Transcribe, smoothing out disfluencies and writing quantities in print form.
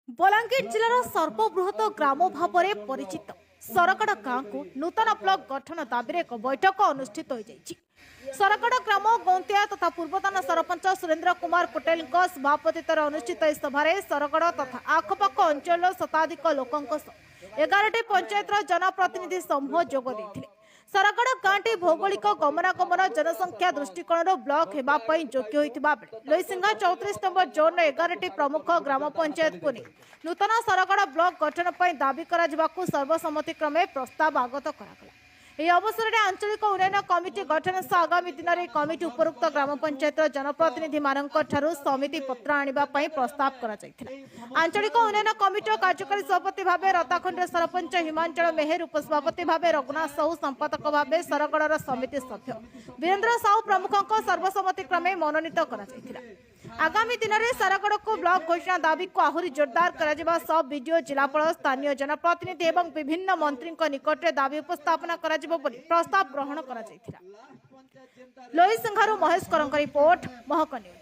बलांगीर जिलार सर्वबृहत ग्राम भाव में परिचित सरगड़ गांव को नूतन ब्लॉक गठन दाबी एक बैठक अनुष्ठित हो सरगड़ ग्राम गौंतिया तथा पूर्वतन सरपंच सुरेंद्र कुमार पटेल सभापतित्व अनुष्ठित इस सभारे सरगड़ तथा आखपाख अंचल शताधिक लोकों 11टी पंचायत जनप्रतिनिधि समूह जोग देते सरगड़ गांटी भौगोलिक गमनागमन जनसंख्या दृष्टिकोण ब्लॉक होगापी योग्य होता बेले लईसिंगा 34 नंबर जोन 11टी प्रमुख ग्राम पंचायत को नहीं नूतन सरगड़ ब्लॉक गठन पर दाबी सर्वसम्मतिक्रमे प्रस्ताव आगत करागला। यह अवसर में आंचलिक उन्नयन कमिटी गठन सह आगामी दिन में कमिटी उपरोक्त ग्राम पंचायत जनप्रतिनिधि समिति पत्र आने प्रस्ताव कर आंचलिक उन्नयन कमिटी कार्यकारी सभापति भाव रताखंड सरपंच हिमांचल मेहर उपसभापति भाव रघुनाथ साहू संपादक भाव सरगड़ समिति सभ्य वीरेन्द्र साहू प्रमुखों सर्वसम्मतिक्रमे मनोनीत कर आगामी दिन में सरगड़ को ब्लॉक घोषणा दाबी को आहरी जोरदार करा सब वीडियो जिलापाल स्थानीय जनप्रतिनिधि एवं विभिन्न मंत्री निकट में दाबी उपस्थापना प्रस्ताव ग्रहण कर लईसिंगारू महेश रिपोर्ट महक न्यूज।